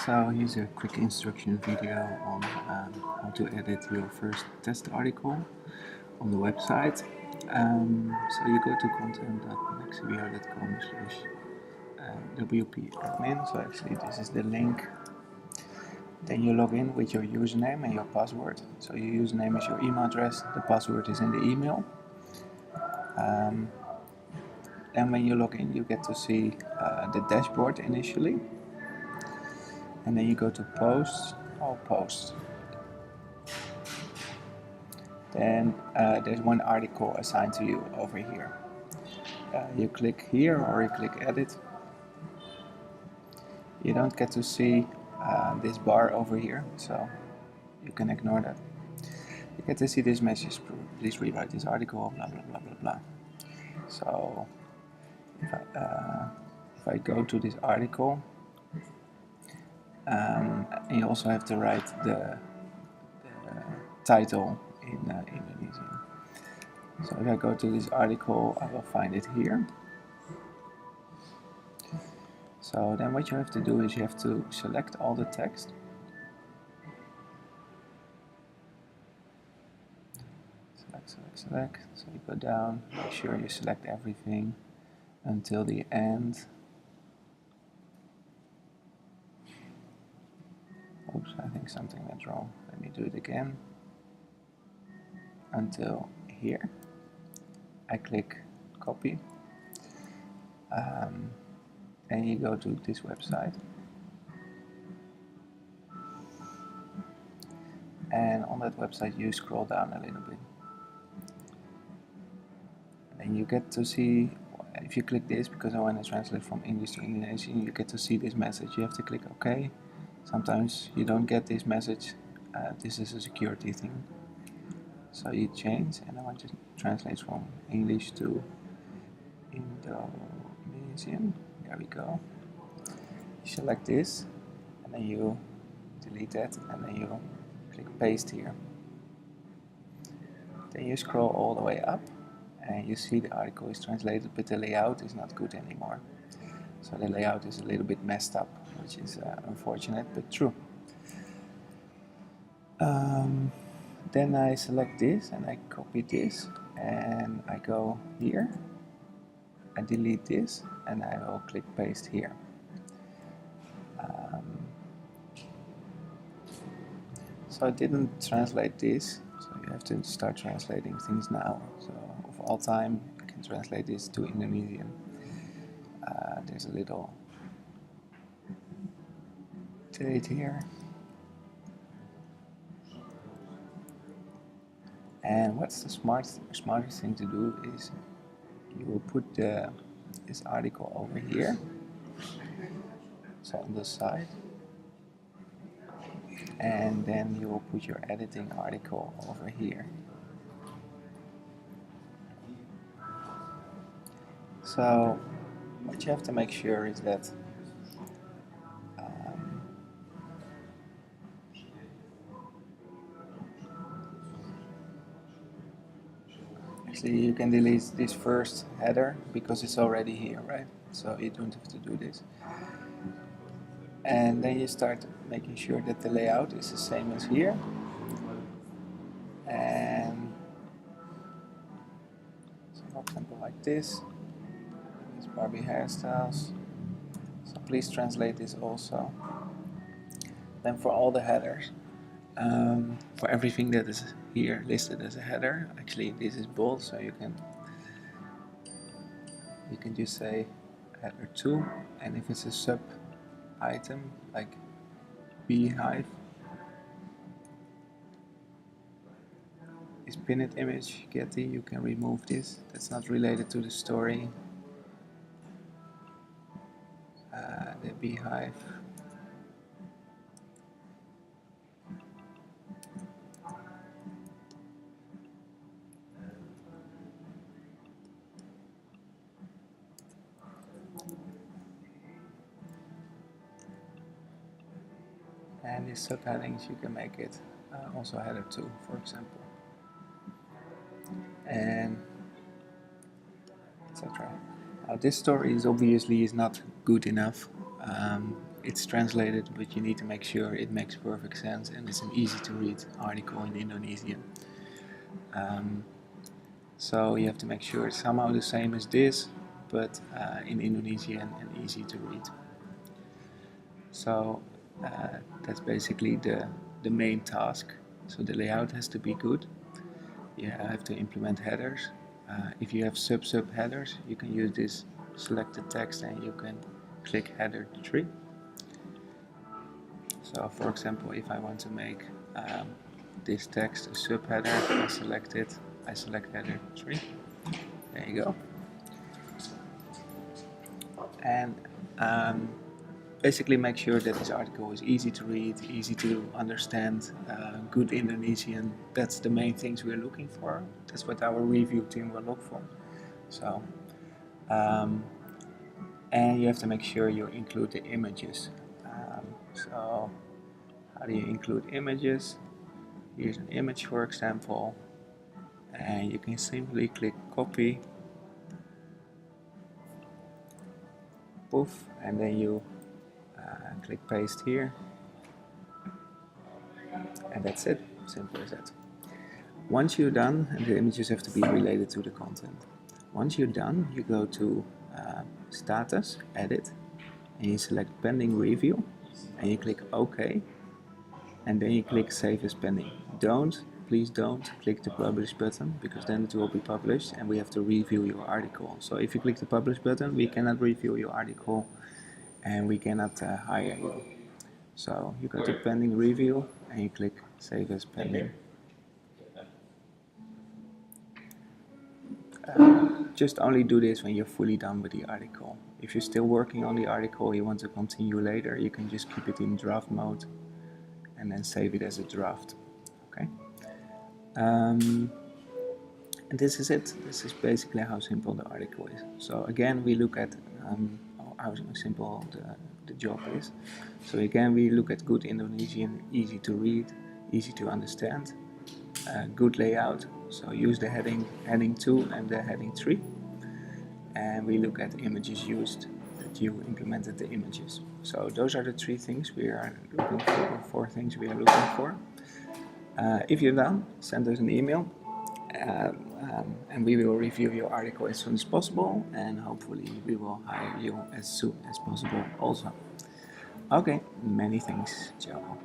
So here's a quick instruction video on how to edit your first test article on the website. So you go to content.maxibr.com/wp-admin. So actually this is the link. Then you log in with your username and your password. So your username is your email address, the password is in the email. Then when you log in, you get to see the dashboard initially. And then you go to posts, all posts. Then there's one article assigned to you over here. You click here or you click edit. You don't get to see this bar over here, so you can ignore that. You get to see this message, please rewrite this article, blah blah blah blah blah. So if I go to this article, you also have to write the title in Indonesian. So if I go to this article, I will find it here. So then what you have to do is you have to select all the text. Select. So you go down, make sure you select everything until the end. Oops, I think something went wrong. Let me do it again. Until here. I click copy. And you go to this website. And on that website you scroll down a little bit. And you get to see, if you click this, because I want to translate from English to Indonesian, you get to see this message. You have to click OK. Sometimes you don't get this message. This is a security thing. So you change, and I want to translate from English to Indonesian. There we go. You select this, and then you delete that, and then you click paste here. Then you scroll all the way up, and you see the article is translated, but the layout is not good anymore. So the layout is a little bit messed up, which is unfortunate, but true. Then I select this, and I copy this, and I go here. I delete this, and I will click paste here. So I didn't translate this, so you have to start translating things now. So of all time, I can translate this to Indonesian. There's a little date here. And what's the smartest thing to do is you will put this article over here, so on the side, and then you will put your editing article over here. So what you have to make sure is that actually you can delete this first header because it's already here, right? So you don't have to do this. And then you start making sure that the layout is the same as here. And so for example like this, these Barbie hairstyles. So please translate this also. Then for all the headers, for everything that is here listed as a header, actually this is bold, so you can just say header 2, and if it's a sub item like beehive, this pinned image Getty, you can remove this. That's not related to the story. The beehive. And these subheadings, you can make it also header 2, for example. And etc. Now this story is obviously not good enough. it's translated, but you need to make sure it makes perfect sense and it's an easy to read article in Indonesian. So you have to make sure it's somehow the same as this, but in Indonesian and easy to read. So that's basically the main task. So the layout has to be good. You have to implement headers. If you have sub headers, you can use this selected text and you can click header 3. So for example, if I want to make this text a subheader, I select it, I select header 3. There you go. And basically make sure that this article is easy to read, easy to understand, good Indonesian. That's the main things we're looking for. That's what our review team will look for. So, and you have to make sure you include the images. So how do you include images? Here's an image, for example, and you can simply click copy, poof, and then you click paste here, and that's it. Simple as that. Once you're done, the images have to be related to the content. Once you're done, you go to status, edit, and you select pending review, and you click OK, and then you click save as pending. Please don't click the publish button, because then it will be published and we have to review your article. So if you click the publish button, we cannot review your article and we cannot hire you. So you go to pending review and you click save as pending. Just only do this when you're fully done with the article. If you're still working on the article, you want to continue later, you can just keep it in draft mode and then save it as a draft. Okay. And this is it. This is basically how simple the article is. So again, we look at how simple the job is. So again, we look at good Indonesian, easy to read, easy to understand, good layout. So use the heading 2 and the heading 3. And we look at images used, that you implemented the images. So those are the 3 things we are looking for, or 4 things we are looking for. If you're done, send us an email and we will review your article as soon as possible, and hopefully we will hire you as soon as possible also. Okay, many thanks, ciao.